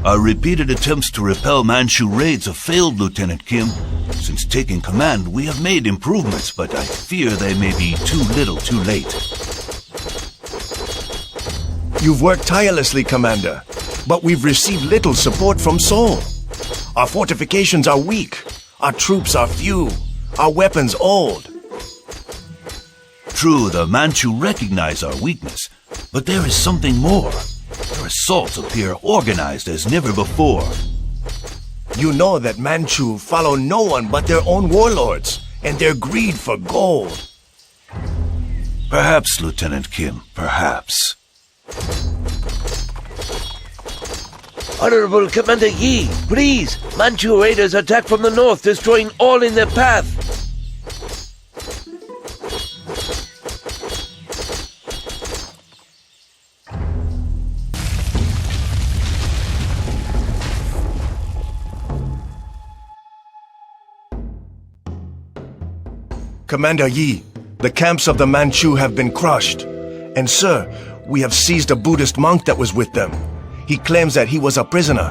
Our repeated attempts to repel Manchu raids have failed, Lieutenant Kim. Since taking command, we have made improvements, but I fear they may be too little too late. You've worked tirelessly, Commander, but we've received little support from Seoul. Our fortifications are weak, our troops are few, our weapons old. True, the Manchu recognize our weakness, but there is something more. Their assaults appear organized as never before. You know that Manchu follow no one but their own warlords and their greed for gold. Perhaps, Lieutenant Kim, perhaps. Honorable Commander Yi, please! Manchu raiders attack from the north, destroying all in their path! Commander Yi, the camps of the Manchu have been crushed. And sir, we have seized a Buddhist monk that was with them. He claims that he was a prisoner.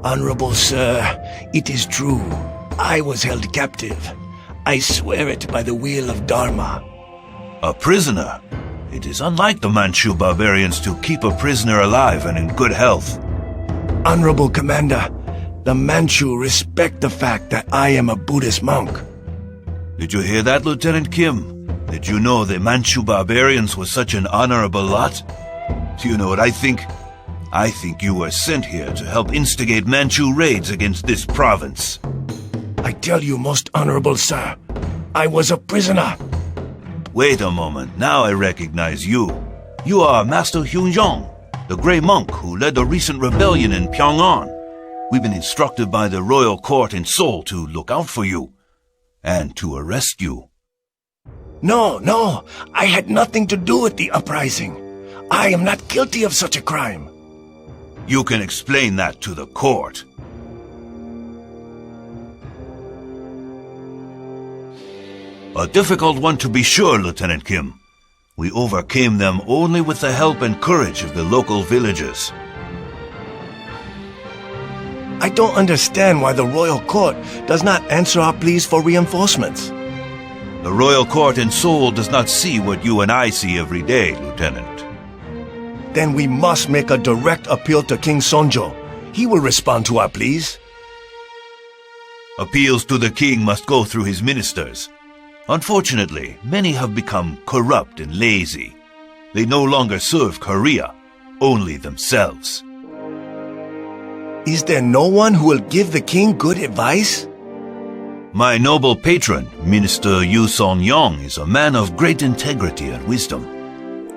Honorable sir, it is true. I was held captive. I swear it by the wheel of Dharma. A prisoner? It is unlike the Manchu barbarians to keep a prisoner alive and in good health. Honorable Commander, the Manchu respect the fact that I am a Buddhist monk. Did you hear that, Lieutenant Kim? Did you know the Manchu barbarians were such an honorable lot? Do you know what I think? I think you were sent here to help instigate Manchu raids against this province. I tell you, most honorable sir, I was a prisoner. Wait a moment, now I recognize you. You are Master Hyun-jong, the Grey Monk who led the recent rebellion in Pyongan. We've been instructed by the royal court in Seoul to look out for you and to arrest you. No, I had nothing to do with the uprising. I am not guilty of such a crime. You can explain that to the court. A difficult one to be sure, Lieutenant Kim. We overcame them only with the help and courage of the local villagers. I don't understand why the royal court does not answer our pleas for reinforcements. The royal court in Seoul does not see what you and I see every day, Lieutenant. Then we must make a direct appeal to King Sonjo. He will respond to our pleas. Appeals to the king must go through his ministers. Unfortunately, many have become corrupt and lazy. They no longer serve Korea, only themselves. Is there no one who will give the king good advice? My noble patron, Minister Yu Song-yong, is a man of great integrity and wisdom.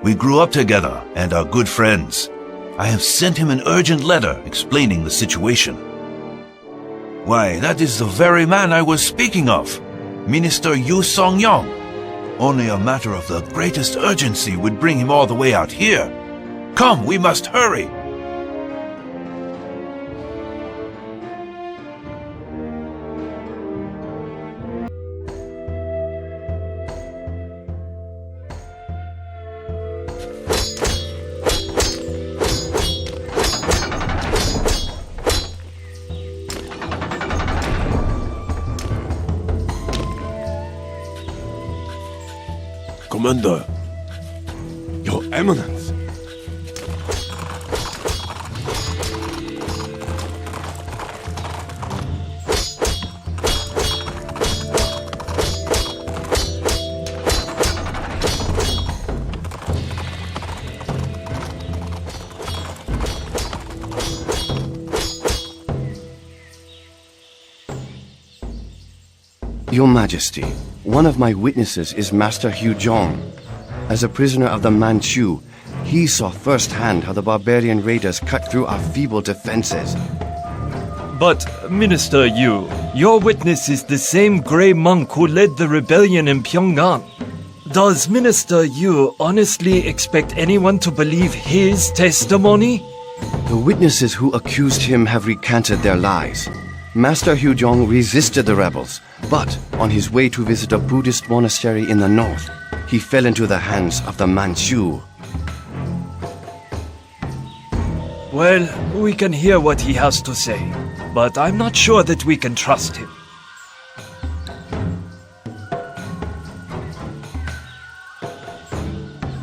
We grew up together and are good friends. I have sent him an urgent letter explaining the situation. Why, that is the very man I was speaking of, Minister Yu Song-yong. Only a matter of the greatest urgency would bring him all the way out here. Come, we must hurry. Commander, Your Eminence. Your Majesty, one of my witnesses is Master Hyun-jong. As a prisoner of the Manchu, he saw firsthand how the barbarian raiders cut through our feeble defenses. But, Minister Yu, your witness is the same Grey Monk who led the rebellion in Pyongan. Does Minister Yu honestly expect anyone to believe his testimony? The witnesses who accused him have recanted their lies. Master Hyun-jong resisted the rebels, but on his way to visit a Buddhist monastery in the north, he fell into the hands of the Manchu. Well, we can hear what he has to say, but I'm not sure that we can trust him.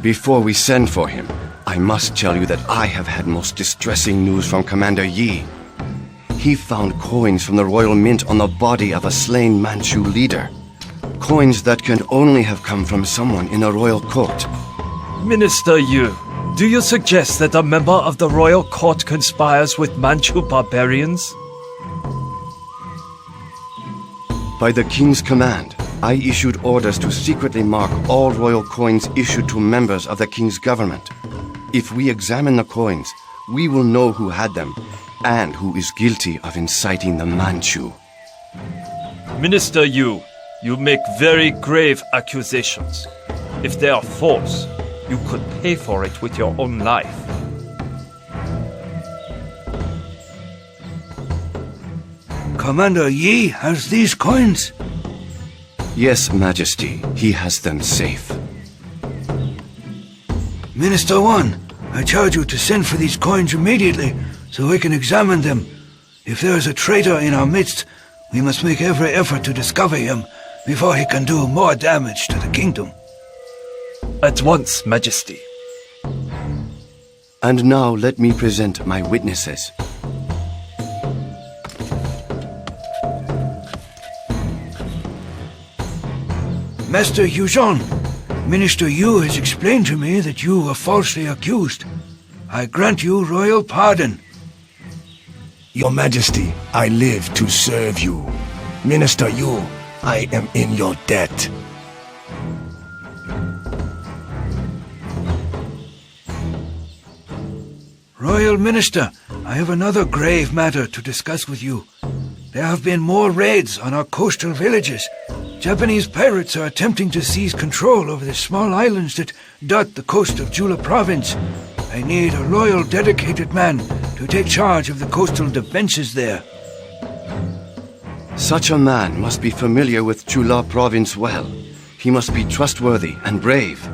Before we send for him, I must tell you that I have had most distressing news from Commander Yi. He found coins from the royal mint on the body of a slain Manchu leader. Coins that can only have come from someone in the royal court. Minister Yu, do you suggest that a member of the royal court conspires with Manchu barbarians? By the king's command, I issued orders to secretly mark all royal coins issued to members of the king's government. If we examine the coins, we will know who had them and who is guilty of inciting the Manchu. Minister Yu, you make very grave accusations. If they are false, you could pay for it with your own life. Commander Yi has these coins? Yes, Majesty, he has them safe. Minister Wan, I charge you to send for these coins immediately so we can examine them. If there is a traitor in our midst, we must make every effort to discover him before he can do more damage to the kingdom. At once, Majesty. And now let me present my witnesses. Master Yuzhong, Minister Yu has explained to me that you were falsely accused. I grant you royal pardon. Your Majesty, I live to serve you. Minister Yu, I am in your debt. Royal Minister, I have another grave matter to discuss with you. There have been more raids on our coastal villages. Japanese pirates are attempting to seize control over the small islands that dot the coast of Jula province. I need a loyal, dedicated man to take charge of the coastal defenses there. Such a man must be familiar with Chula province well. He must be trustworthy and brave.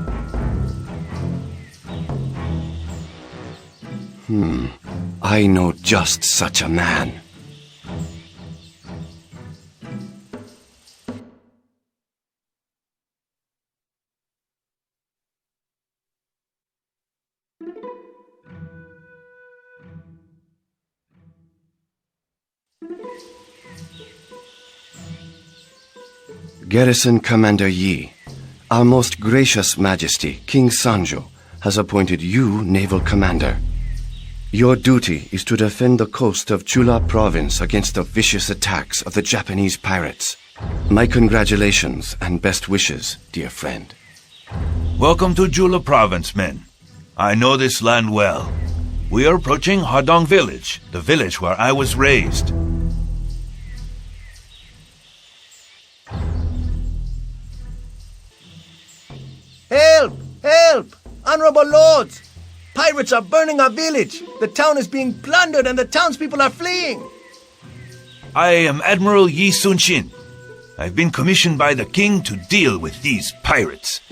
I know just such a man. Garrison Commander Yi, our most gracious Majesty, King Sanjo, has appointed you Naval Commander. Your duty is to defend the coast of Chula province against the vicious attacks of the Japanese pirates. My congratulations and best wishes, dear friend. Welcome to Jula province, men. I know this land well. We are approaching Hadong village, the village where I was raised. Help! Help! Honorable lords! Pirates are burning our village! The town is being plundered and the townspeople are fleeing! I am Admiral Yi Sun-shin. I've been commissioned by the king to deal with these pirates.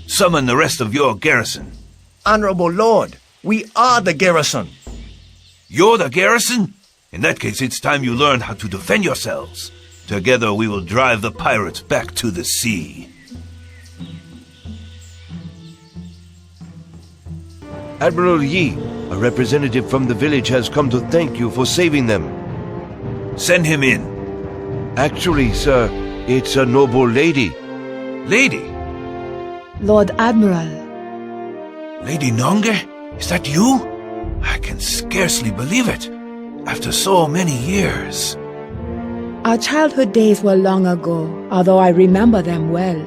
Summon the rest of your garrison. Honorable lord, we are the garrison. You're the garrison? In that case, it's time you learned how to defend yourselves. Together we will drive the pirates back to the sea. Admiral Yi, a representative from the village has come to thank you for saving them. Send him in. Actually, sir, it's a noble lady. Lady? Lord Admiral. Lady Nonge? Is that you? I can scarcely believe it. After so many years. Our childhood days were long ago, although I remember them well.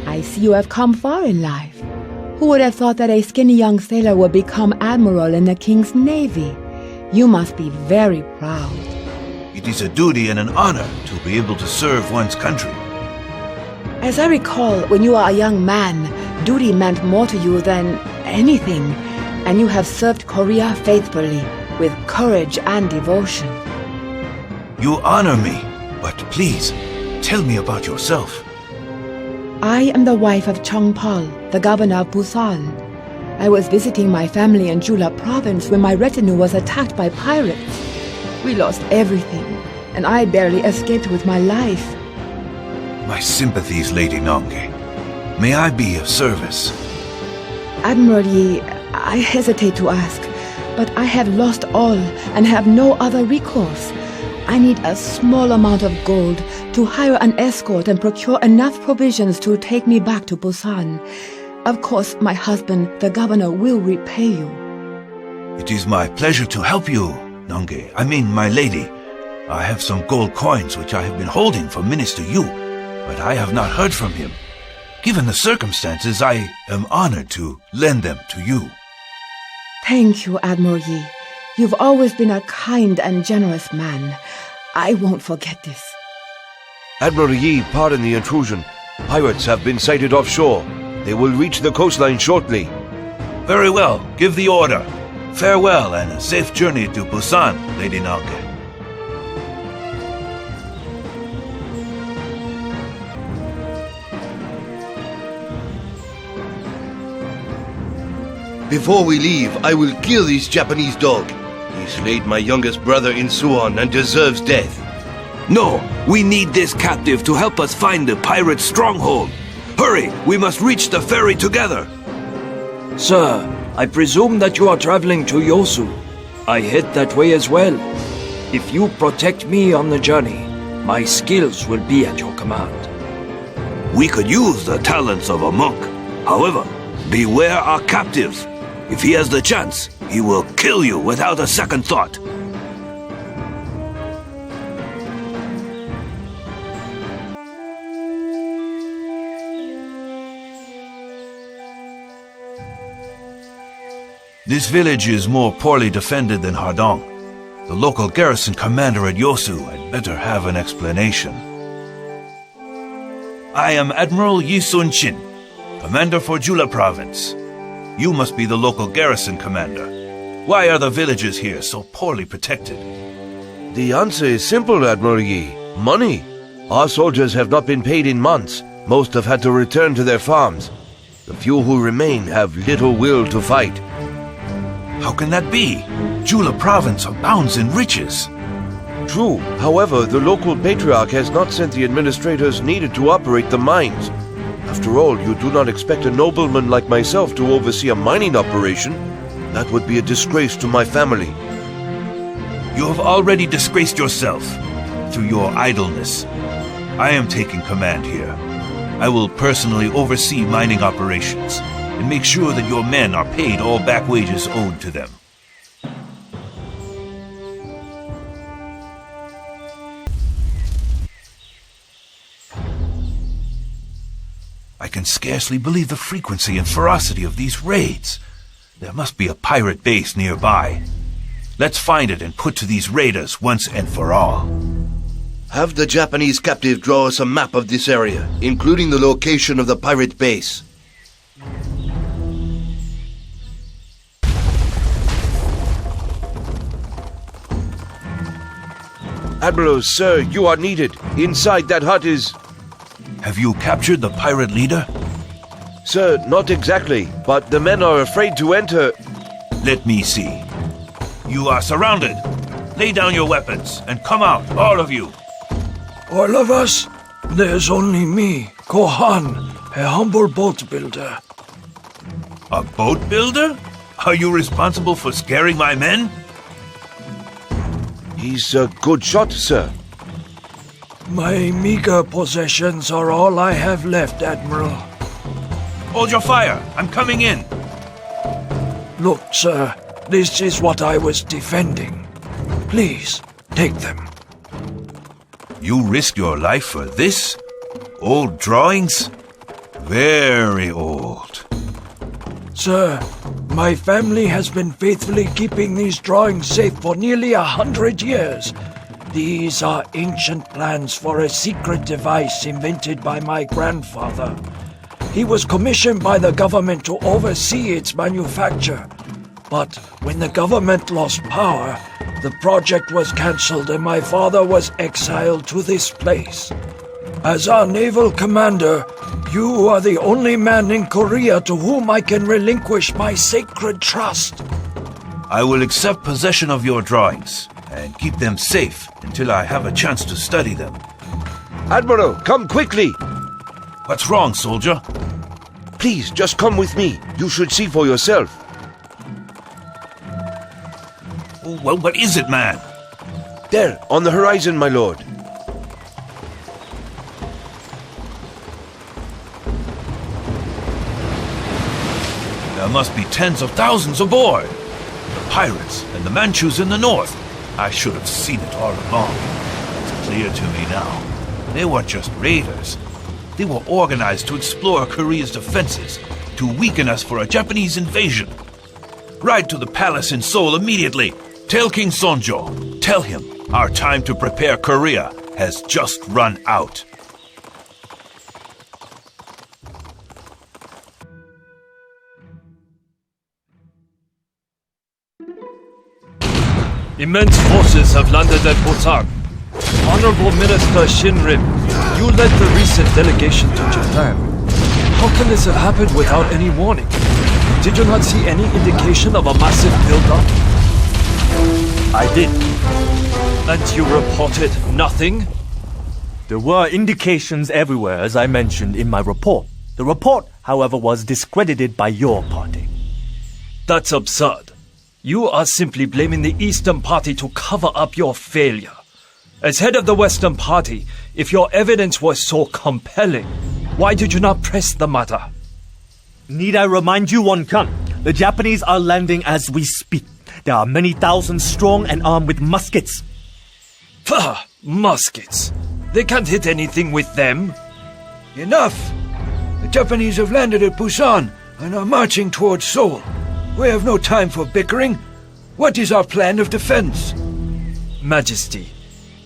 I see you have come far in life. Who would have thought that a skinny young sailor would become admiral in the king's navy? You must be very proud. It is a duty and an honor to be able to serve one's country. As I recall, when you were a young man, duty meant more to you than anything, and you have served Korea faithfully, with courage and devotion. You honor me, but please, tell me about yourself. I am the wife of Chongpal, the governor of Busan. I was visiting my family in Jula province when my retinue was attacked by pirates. We lost everything, and I barely escaped with my life. My sympathies, Lady Nange. May I be of service? Admiral Yi, I hesitate to ask, but I have lost all and have no other recourse. I need a small amount of gold to hire an escort and procure enough provisions to take me back to Busan. Of course, my husband, the governor, will repay you. It is my pleasure to help you, Nange. I mean, my lady. I have some gold coins which I have been holding for Minister Yu, but I have not heard from him. Given the circumstances, I am honored to lend them to you. Thank you, Admiral Yi. You've always been a kind and generous man. I won't forget this. Admiral Yi, pardon the intrusion. Pirates have been sighted offshore. They will reach the coastline shortly. Very well. Give the order. Farewell and a safe journey to Busan, Lady Nange. Before we leave, I will kill this Japanese dog. He slayed my youngest brother in Suwon and deserves death. No, we need this captive to help us find the pirate stronghold. Hurry, we must reach the ferry together. Sir, I presume that you are traveling to Yosu. I head that way as well. If you protect me on the journey, my skills will be at your command. We could use the talents of a monk. However, beware our captives. If he has the chance, he will kill you without a second thought. This village is more poorly defended than Hardong. The local garrison commander at Yosu had better have an explanation. I am Admiral Yi Sun-chin, commander for Jula province. You must be the local garrison commander. Why are the villages here so poorly protected? The answer is simple, Admiral Yi. Money. Our soldiers have not been paid in months. Most have had to return to their farms. The few who remain have little will to fight. How can that be? Jula province abounds in riches. True. However, the local patriarch has not sent the administrators needed to operate the mines. After all, you do not expect a nobleman like myself to oversee a mining operation. That would be a disgrace to my family. You have already disgraced yourself through your idleness. I am taking command here. I will personally oversee mining operations and make sure that your men are paid all back wages owed to them. I can scarcely believe the frequency and ferocity of these raids. There must be a pirate base nearby. Let's find it and put to these raiders once and for all. Have the Japanese captive draw us a map of this area, including the location of the pirate base. Admiral, sir, you are needed. Inside that hut is... Have you captured the pirate leader? Sir, not exactly, but the men are afraid to enter. Let me see. You are surrounded. Lay down your weapons and come out, all of you. All of us? There's only me, Kohan, a humble boat builder. A boat builder? Are you responsible for scaring my men? He's a good shot, sir. My meager possessions are all I have left, Admiral. Hold your fire. I'm coming in. Look, sir, this is what I was defending. Please, take them. You risk your life for this? Old drawings? Very old. Sir, my family has been faithfully keeping these drawings safe for nearly 100 years. These are ancient plans for a secret device invented by my grandfather. He was commissioned by the government to oversee its manufacture. But when the government lost power, the project was cancelled and my father was exiled to this place. As our naval commander, You are the only man in Korea to whom I can relinquish my sacred trust. I will accept possession of your drawings and keep them safe until I have a chance to study them. Admiral, come quickly! What's wrong, soldier? Please, just come with me. You should see for yourself. Well, what is it, man? There, on the horizon, my lord. There must be tens of thousands aboard. The pirates and the Manchus in the north. I should have seen it all along. It's clear to me now. They weren't just raiders. They were organized to explore Korea's defenses, to weaken us for a Japanese invasion. Ride to the palace in Seoul immediately. Tell King Sonjo. Tell him our time to prepare Korea has just run out. Immense forces have landed at Busan. Honorable Minister Shinrib, you led the recent delegation to Japan. How can this have happened without any warning? Did you not see any indication of a massive build-up? I did. And you reported nothing? There were indications everywhere, as I mentioned in my report. The report, however, was discredited by your party. That's absurd. You are simply blaming the Eastern Party to cover up your failure. As head of the Western Party, if your evidence was so compelling, why did you not press the matter? Need I remind you, Won Kan? The Japanese are landing as we speak. There are many thousands strong and armed with muskets. Pah! Muskets. They can't hit anything with them. Enough! The Japanese have landed at Busan and are marching towards Seoul. We have no time for bickering. What is our plan of defense? Majesty,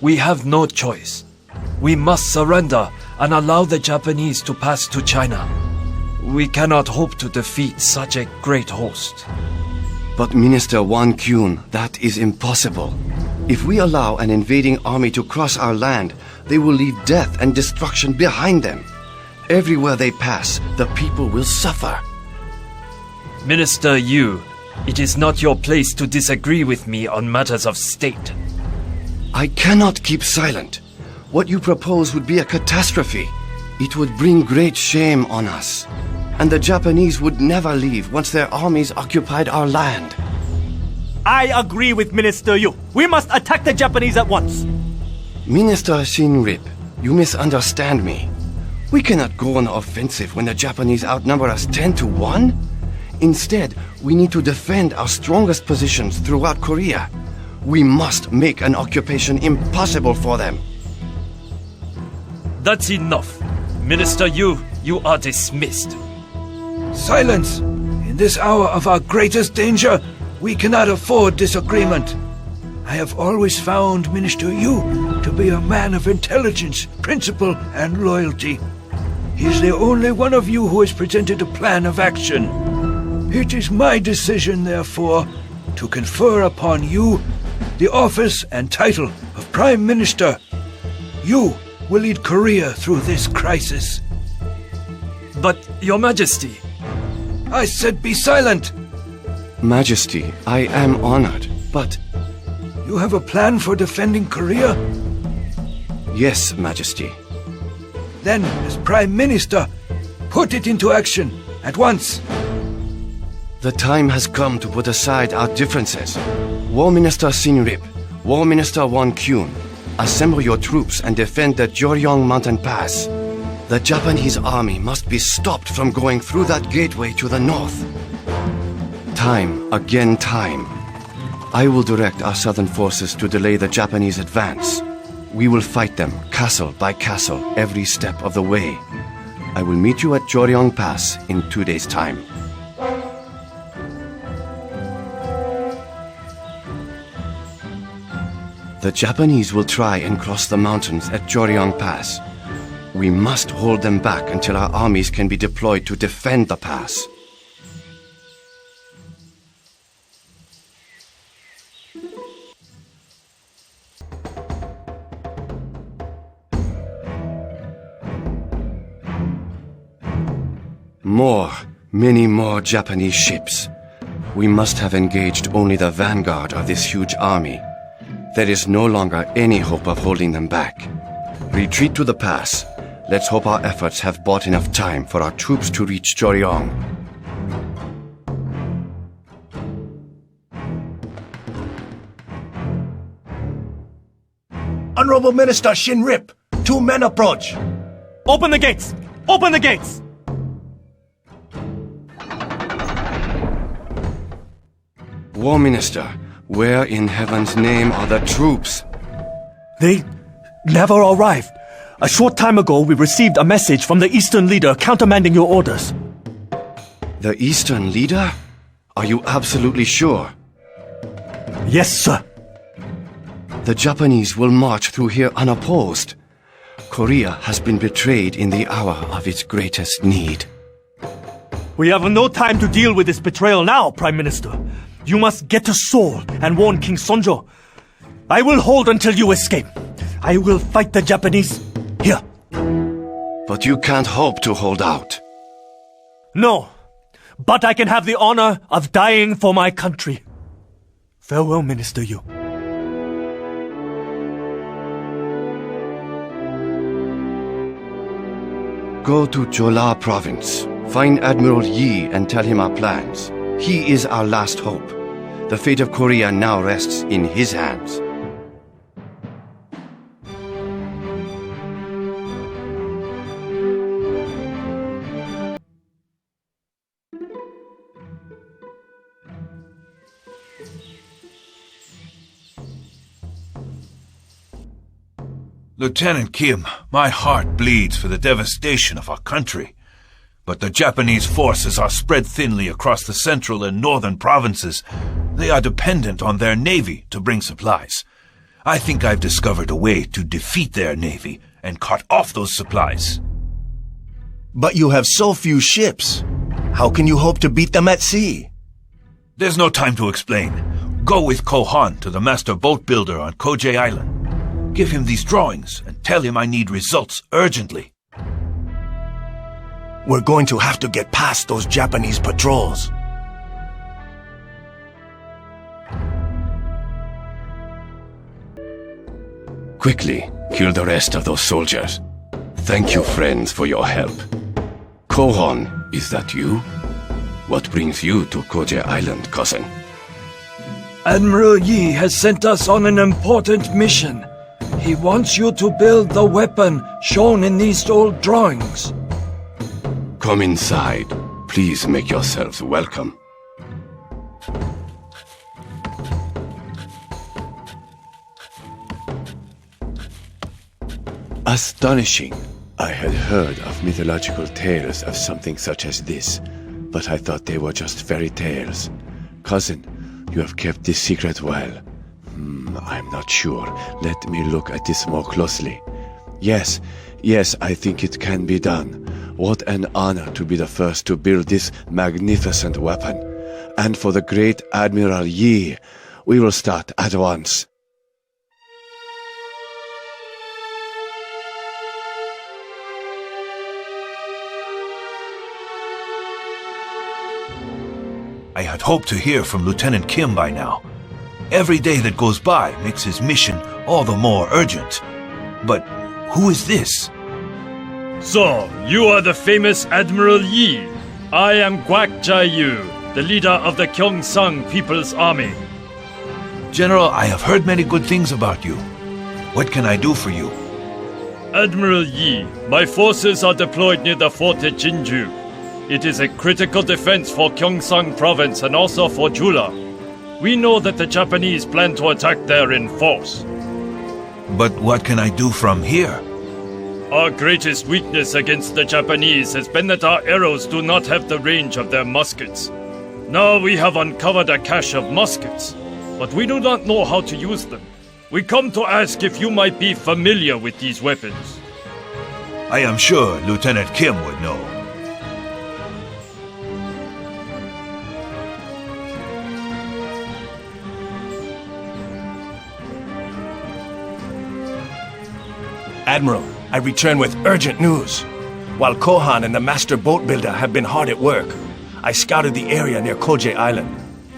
we have no choice. We must surrender and allow the Japanese to pass to China. We cannot hope to defeat such a great host. But Minister Wan Kyun, that is impossible. If we allow an invading army to cross our land, they will leave death and destruction behind them. Everywhere they pass, the people will suffer. Minister Yu, it is not your place to disagree with me on matters of state. I cannot keep silent. What you propose would be a catastrophe. It would bring great shame on us. And the Japanese would never leave once their armies occupied our land. I agree with Minister Yu. We must attack the Japanese at once. Minister Shinrib, you misunderstand me. We cannot go on the offensive when the Japanese outnumber us 10 to 1. Instead, we need to defend our strongest positions throughout Korea. We must make an occupation impossible for them. That's enough. Minister Yu, you are dismissed. Silence! In this hour of our greatest danger, we cannot afford disagreement. I have always found Minister Yu to be a man of intelligence, principle, and loyalty. He is the only one of you who has presented a plan of action. It is my decision, therefore, to confer upon you the office and title of Prime Minister. You will lead Korea through this crisis. But, Your Majesty... I said be silent! Majesty, I am honored, but... You have a plan for defending Korea? Yes, Majesty. Then, as Prime Minister, put it into action at once. The time has come to put aside our differences. War Minister Shinrib, War Minister Wan Kyun, assemble your troops and defend the Joryong Mountain Pass. The Japanese army must be stopped from going through that gateway to the north. Time, again time. I will direct our southern forces to delay the Japanese advance. We will fight them, castle by castle, every step of the way. I will meet you at Joryong Pass in 2 days' time. The Japanese will try and cross the mountains at Joryong Pass. We must hold them back until our armies can be deployed to defend the pass. Many more Japanese ships. We must have engaged only the vanguard of this huge army. There is no longer any hope of holding them back. Retreat to the pass. Let's hope our efforts have bought enough time for our troops to reach Joryong. Honorable Minister Shinrip, 2 men approach. Open the gates! Open the gates! War Minister, where in heaven's name are the troops? They never arrived. A short time ago, we received a message from the Eastern leader countermanding your orders. The Eastern leader? Are you absolutely sure? Yes, sir. The Japanese will march through here unopposed. Korea has been betrayed in the hour of its greatest need. We have no time to deal with this betrayal now, Prime Minister. You must get to Seoul and warn King Sonjo. I will hold until you escape. I will fight the Japanese here. But you can't hope to hold out. No, but I can have the honor of dying for my country. Farewell, Minister Yu. Go to Chola province. Find Admiral Yi and tell him our plans. He is our last hope. The fate of Korea now rests in his hands. Lieutenant Kim, my heart bleeds for the devastation of our country. But the Japanese forces are spread thinly across the central and northern provinces. They are dependent on their navy to bring supplies. I think I've discovered a way to defeat their navy and cut off those supplies. But you have so few ships. How can you hope to beat them at sea? There's no time to explain. Go with Kohan to the master boat builder on Koje Island. Give him these drawings and tell him I need results urgently. We're going to have to get past those Japanese patrols. Quickly, kill the rest of those soldiers. Thank you, friends, for your help. Kohan, is that you? What brings you to Koje Island, cousin? Admiral Yi has sent us on an important mission. He wants you to build the weapon shown in these old drawings. Come inside. Please make yourselves welcome. Astonishing. I had heard of mythological tales of something such as this, but I thought they were just fairy tales. Cousin, you have kept this secret well. I'm not sure. Let me look at this more closely. Yes, I think it can be done. What an honor to be the first to build this magnificent weapon. And for the great Admiral Yi, we will start at once. I had hoped to hear from Lieutenant Kim by now. Every day that goes by makes his mission all the more urgent. But who is this? So, you are the famous Admiral Yi. I am Guak Jia-yu, the leader of the Gyeongsang People's Army. General, I have heard many good things about you. What can I do for you? Admiral Yi, my forces are deployed near the fort at Jinju. It is a critical defense for Gyeongsang province and also for Jula. We know that the Japanese plan to attack there in force. But what can I do from here? Our greatest weakness against the Japanese has been that our arrows do not have the range of their muskets. Now we have uncovered a cache of muskets, but we do not know how to use them. We come to ask if you might be familiar with these weapons. I am sure Lieutenant Kim would know. Admiral, I return with urgent news. While Kohan and the master boat builder have been hard at work, I scouted the area near Koje Island,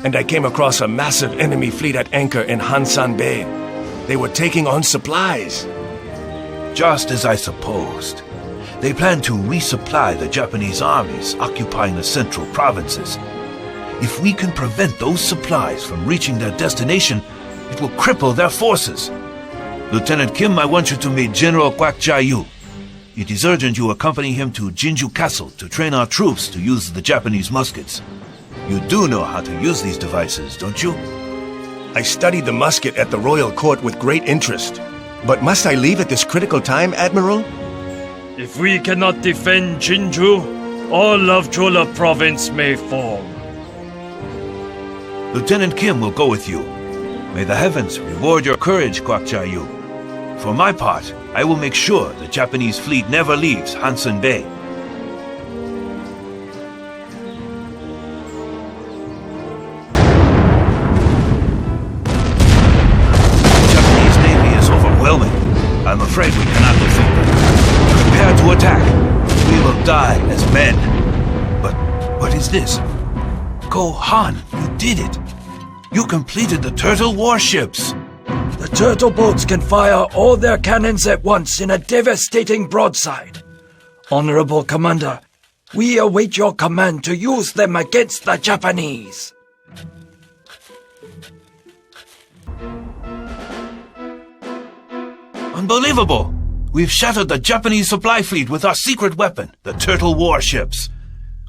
and I came across a massive enemy fleet at anchor in Hansan Bay. They were taking on supplies. Just as I supposed. They plan to resupply the Japanese armies occupying the central provinces. If we can prevent those supplies from reaching their destination, it will cripple their forces. Lieutenant Kim, I want you to meet General Kwak Cha-yu. It is urgent you accompany him to Jinju Castle to train our troops to use the Japanese muskets. You do know how to use these devices, don't you? I studied the musket at the royal court with great interest. But must I leave at this critical time, Admiral? If we cannot defend Jinju, all of Chola province may fall. Lieutenant Kim will go with you. May the heavens reward your courage, Kwak Cha-yu. For my part, I will make sure the Japanese fleet never leaves Hansen Bay. The Japanese navy is overwhelming. I'm afraid we cannot defeat them. Prepare to attack. We will die as men. But what is this? Kohan, you did it. You completed the turtle warships. The turtle boats can fire all their cannons at once in a devastating broadside. Honorable Commander, we await your command to use them against the Japanese. Unbelievable! We've shattered the Japanese supply fleet with our secret weapon, the turtle warships.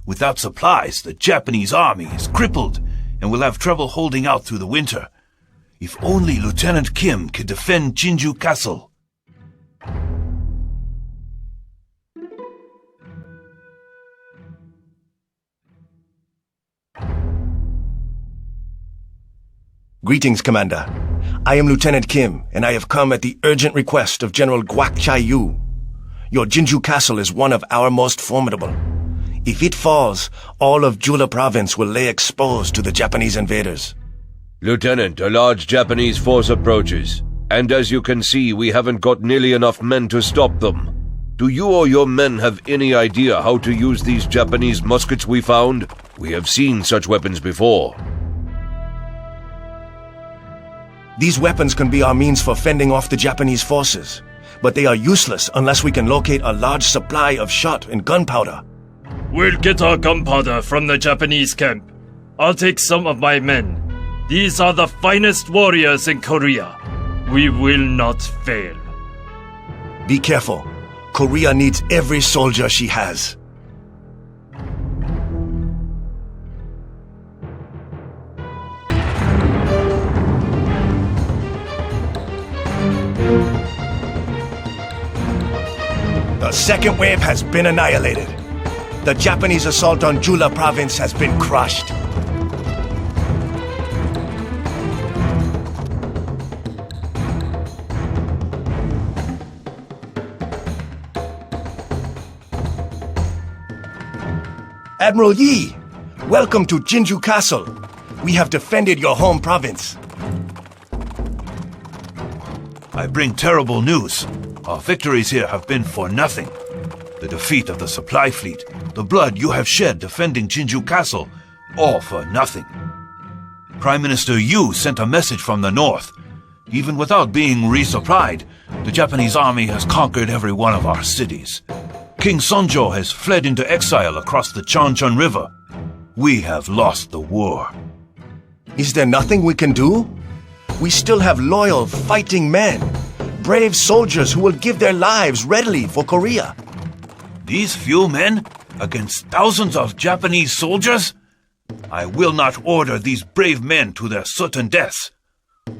Without supplies, the Japanese army is crippled and will have trouble holding out through the winter. If only Lieutenant Kim could defend Jinju Castle. Greetings, Commander. I am Lieutenant Kim, and I have come at the urgent request of General Kwak Cha-yu. Your Jinju Castle is one of our most formidable. If it falls, all of Jula province will lay exposed to the Japanese invaders. Lieutenant, a large Japanese force approaches, and as you can see, we haven't got nearly enough men to stop them. Do you or your men have any idea how to use these Japanese muskets we found? We have seen such weapons before. These weapons can be our means for fending off the Japanese forces, but they are useless unless we can locate a large supply of shot and gunpowder. We'll get our gunpowder from the Japanese camp. I'll take some of my men. These are the finest warriors in Korea. We will not fail. Be careful. Korea needs every soldier she has. The second wave has been annihilated. The Japanese assault on Jula province has been crushed. Admiral Yi, welcome to Jinju Castle. We have defended your home province. I bring terrible news. Our victories here have been for nothing. The defeat of the supply fleet, the blood you have shed defending Jinju Castle, all for nothing. Prime Minister Yu sent a message from the north. Even without being resupplied, the Japanese army has conquered every one of our cities. King Sonjo has fled into exile across the Chonchon River. We have lost the war. Is there nothing we can do? We still have loyal, fighting men. Brave soldiers who will give their lives readily for Korea. These few men against thousands of Japanese soldiers? I will not order these brave men to their certain deaths.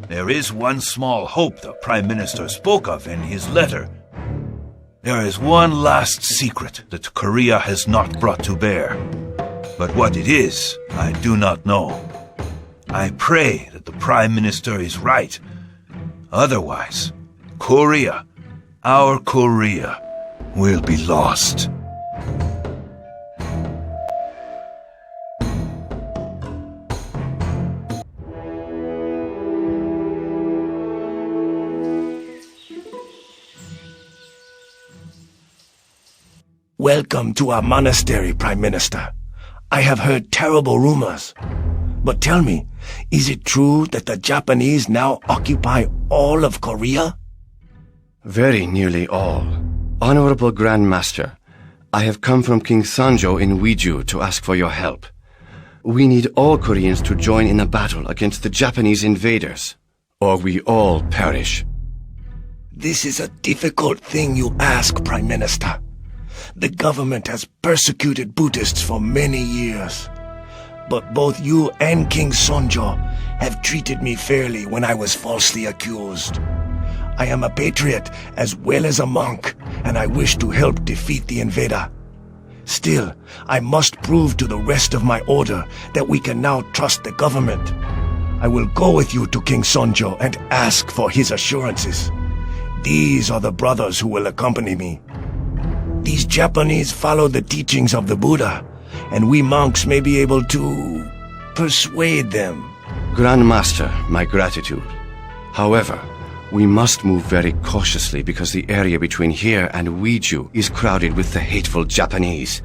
There is one small hope the Prime Minister spoke of in his letter. There is one last secret that Korea has not brought to bear. But what it is, I do not know. I pray that the Prime Minister is right. Otherwise, Korea, our Korea, will be lost. Welcome to our monastery, Prime Minister. I have heard terrible rumors. But tell me, is it true that the Japanese now occupy all of Korea? Very nearly all. Honorable Grand Master, I have come from King Sanjo in Uiju to ask for your help. We need all Koreans to join in a battle against the Japanese invaders, or we all perish. This is a difficult thing you ask, Prime Minister. The government has persecuted Buddhists for many years. But both you and King Sonjo have treated me fairly when I was falsely accused. I am a patriot as well as a monk, and I wish to help defeat the invader. Still, I must prove to the rest of my order that we can now trust the government. I will go with you to King Sonjo and ask for his assurances. These are the brothers who will accompany me. These Japanese follow the teachings of the Buddha, and we monks may be able to persuade them. Grand Master, my gratitude. However, we must move very cautiously because the area between here and Uiju is crowded with the hateful Japanese.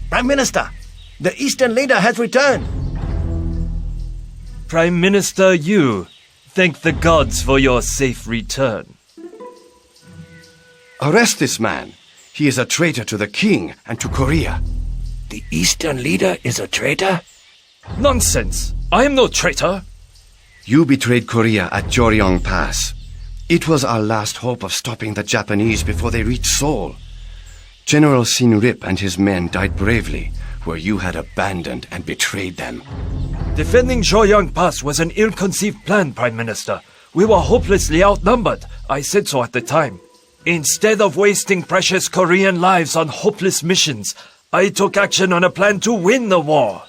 Prime Minister, the Eastern leader has returned. Prime Minister Yu, thank the gods for your safe return. Arrest this man. He is a traitor to the king and to Korea. The Eastern leader is a traitor? Nonsense! I am no traitor! You betrayed Korea at Joryong Pass. It was our last hope of stopping the Japanese before they reached Seoul. General Sin Rip and his men died bravely, where you had abandoned and betrayed them. Defending Joryong Pass was an ill-conceived plan, Prime Minister. We were hopelessly outnumbered. I said so at the time. Instead of wasting precious Korean lives on hopeless missions, I took action on a plan to win the war.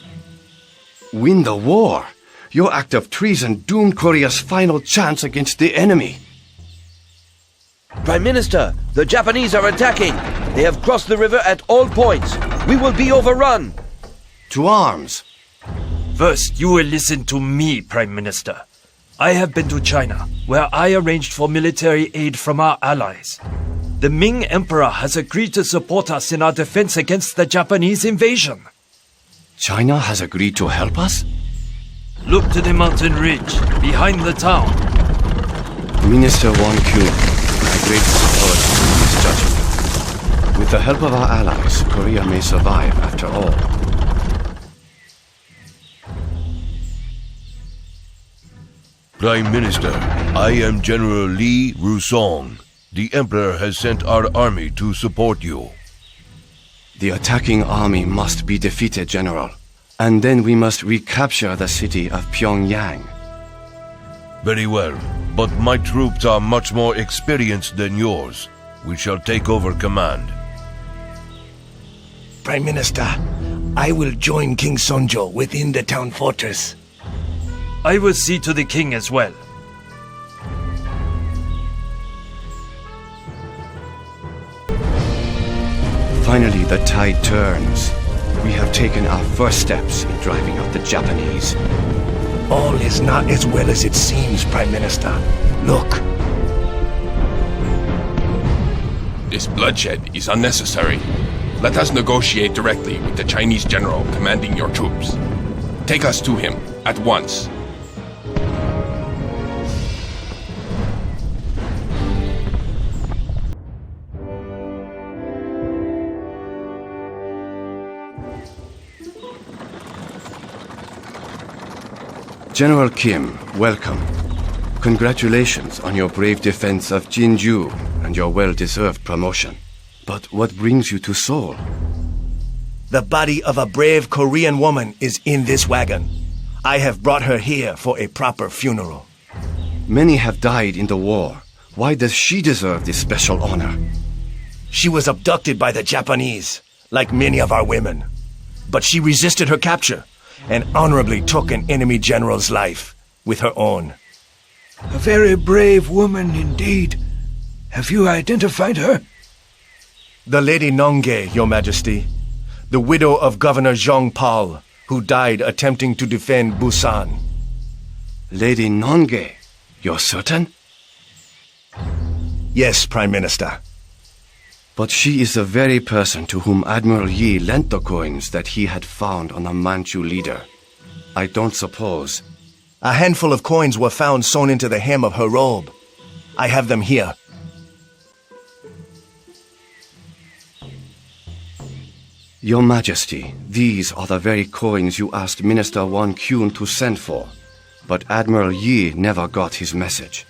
Win the war? Your act of treason doomed Korea's final chance against the enemy. Prime Minister, the Japanese are attacking. They have crossed the river at all points. We will be overrun. To arms. First, you will listen to me, Prime Minister. I have been to China, where I arranged for military aid from our allies. The Ming Emperor has agreed to support us in our defense against the Japanese invasion. China has agreed to help us? Look to the mountain ridge, behind the town. Minister Wang Qiu, I greatly support his judgment. With the help of our allies, Korea may survive after all. Prime Minister, I am General Li Rusong. The Emperor has sent our army to support you. The attacking army must be defeated, General. And then we must recapture the city of Pyongyang. Very well, but my troops are much more experienced than yours. We shall take over command. Prime Minister, I will join King Sonjo within the town fortress. I will see to the king as well. Finally, the tide turns. We have taken our first steps in driving out the Japanese. All is not as well as it seems, Prime Minister. Look. This bloodshed is unnecessary. Let us negotiate directly with the Chinese general commanding your troops. Take us to him at once. General Kim, welcome. Congratulations on your brave defense of Jinju and your well-deserved promotion. But what brings you to Seoul? The body of a brave Korean woman is in this wagon. I have brought her here for a proper funeral. Many have died in the war. Why does she deserve this special honor? She was abducted by the Japanese, like many of our women. But she resisted her capture and honorably took an enemy general's life with her own. A very brave woman indeed. Have you identified her? The Lady Nonge, Your Majesty. The widow of Governor Zhong Pal, who died attempting to defend Busan. Lady Nonge, you're certain? Yes, Prime Minister. But she is the very person to whom Admiral Yi lent the coins that he had found on the Manchu leader. I don't suppose. A handful of coins were found sewn into the hem of her robe. I have them here. Your Majesty, these are the very coins you asked Minister Wan Qun to send for. But Admiral Yi never got his message.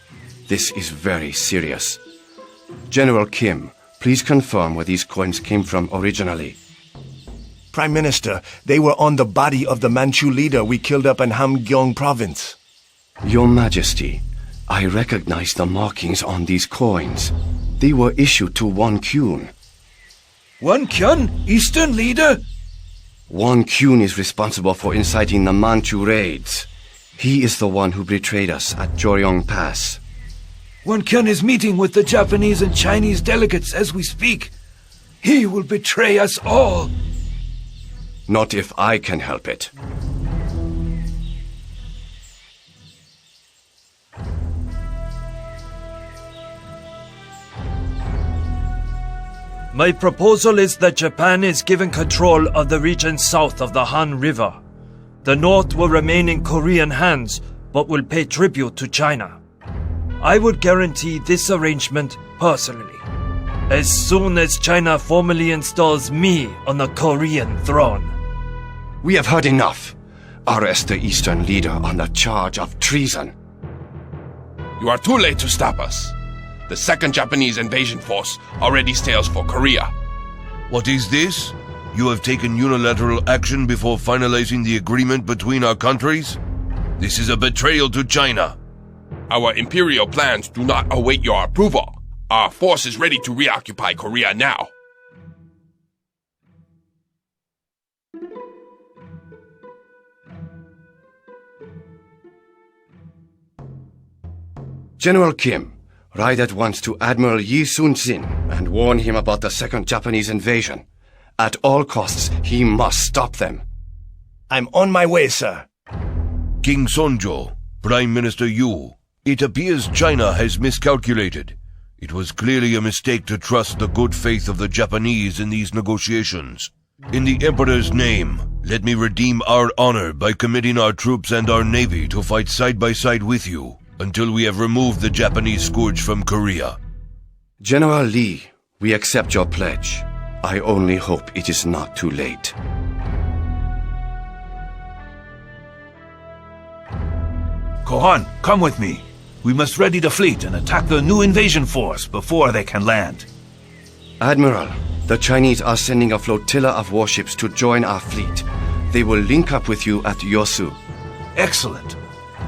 This is very serious. General Kim, please confirm where these coins came from originally. Prime Minister, they were on the body of the Manchu leader we killed up in Hamgyong province. Your Majesty, I recognize the markings on these coins. They were issued to Wan Qun. Wan Qun, Eastern leader? Wan Qun is responsible for inciting the Manchu raids. He is the one who betrayed us at Joryong Pass. Wan Qun is meeting with the Japanese and Chinese delegates as we speak. He will betray us all. Not if I can help it. My proposal is that Japan is given control of the region south of the Han River. The north will remain in Korean hands, but will pay tribute to China. I would guarantee this arrangement personally, as soon as China formally installs me on the Korean throne. We have heard enough. Arrest the Eastern leader on the charge of treason. You are too late to stop us. The second Japanese invasion force already sails for Korea. What is this? You have taken unilateral action before finalizing the agreement between our countries? This is a betrayal to China. Our imperial plans do not await your approval. Our force is ready to reoccupy Korea now. General Kim, ride at once to Admiral Yi Sun-sin and warn him about the second Japanese invasion. At all costs, he must stop them. I'm on my way, sir. King Sonjo, Prime Minister Yu, it appears China has miscalculated. It was clearly a mistake to trust the good faith of the Japanese in these negotiations. In the Emperor's name, let me redeem our honor by committing our troops and our navy to fight side by side with you until we have removed the Japanese scourge from Korea. General Li, we accept your pledge. I only hope it is not too late. Kohan, come with me. We must ready the fleet and attack the new invasion force before they can land. Admiral, the Chinese are sending a flotilla of warships to join our fleet. They will link up with you at Yosu. Excellent.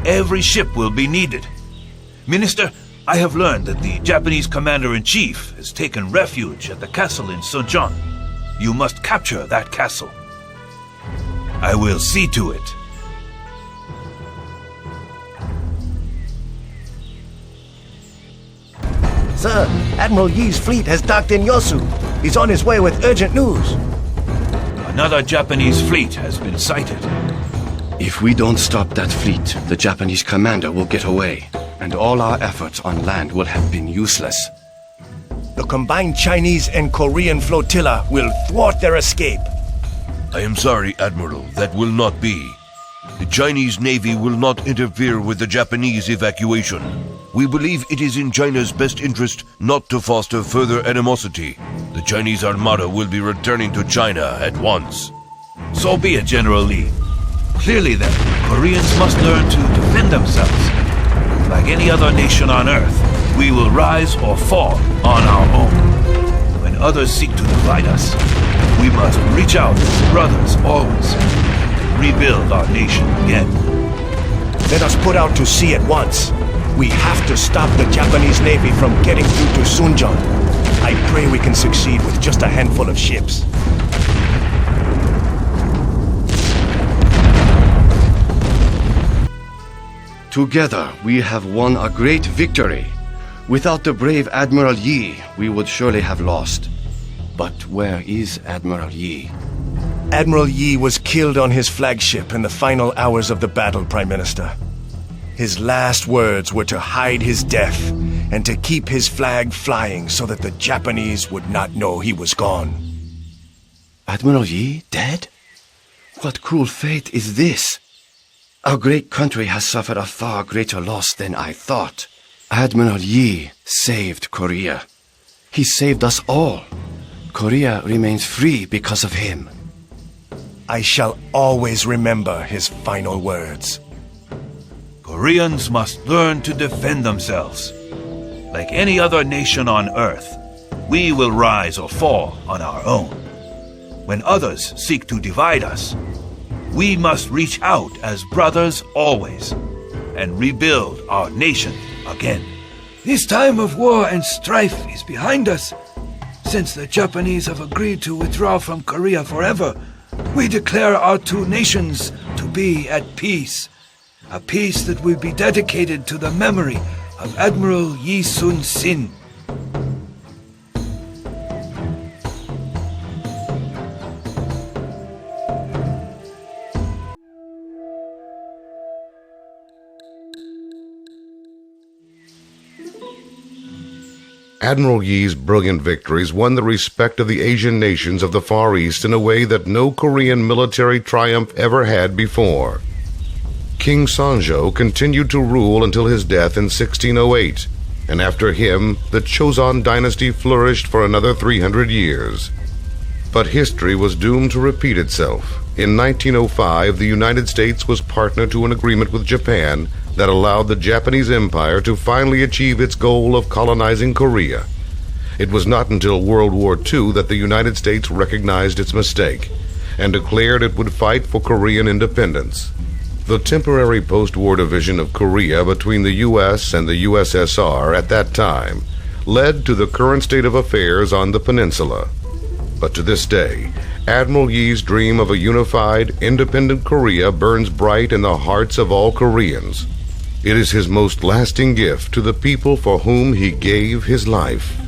Every ship will be needed. Minister, I have learned that the Japanese commander-in-chief has taken refuge at the castle in Suncheon. You must capture that castle. I will see to it. Sir, Admiral Yi's fleet has docked in Yosu. He's on his way with urgent news. Another Japanese fleet has been sighted. If we don't stop that fleet, the Japanese commander will get away, and all our efforts on land will have been useless. The combined Chinese and Korean flotilla will thwart their escape. I am sorry, Admiral, that will not be. The Chinese Navy will not interfere with the Japanese evacuation. We believe it is in China's best interest not to foster further animosity. The Chinese Armada will be returning to China at once. So be it, General Li. Clearly then, Koreans must learn to defend themselves. Like any other nation on Earth, we will rise or fall on our own. When others seek to divide us, we must reach out as brothers always, and rebuild our nation again. Let us put out to sea at once. We have to stop the Japanese Navy from getting through to Suncheon. I pray we can succeed with just a handful of ships. Together, we have won a great victory. Without the brave Admiral Yi, we would surely have lost. But where is Admiral Yi? Admiral Yi was killed on his flagship in the final hours of the battle, Prime Minister. His last words were to hide his death and to keep his flag flying so that the Japanese would not know he was gone. Admiral Yi dead? What cruel fate is this? Our great country has suffered a far greater loss than I thought. Admiral Yi saved Korea. He saved us all. Korea remains free because of him. I shall always remember his final words. Koreans must learn to defend themselves. Like any other nation on Earth, we will rise or fall on our own. When others seek to divide us, we must reach out as brothers always and rebuild our nation again. This time of war and strife is behind us. Since the Japanese have agreed to withdraw from Korea forever, we declare our two nations to be at peace. A peace that will be dedicated to the memory of Admiral Yi Sun-sin. Admiral Yi's brilliant victories won the respect of the Asian nations of the Far East in a way that no Korean military triumph ever had before. King Sanjo continued to rule until his death in 1608, and after him, the Choson dynasty flourished for another 300 years. But history was doomed to repeat itself. In 1905, the United States was partner to an agreement with Japan that allowed the Japanese Empire to finally achieve its goal of colonizing Korea. It was not until World War II that the United States recognized its mistake and declared it would fight for Korean independence. The temporary post-war division of Korea between the U.S. and the USSR at that time led to the current state of affairs on the peninsula. But to this day, Admiral Yi's dream of a unified, independent Korea burns bright in the hearts of all Koreans. It is his most lasting gift to the people for whom he gave his life.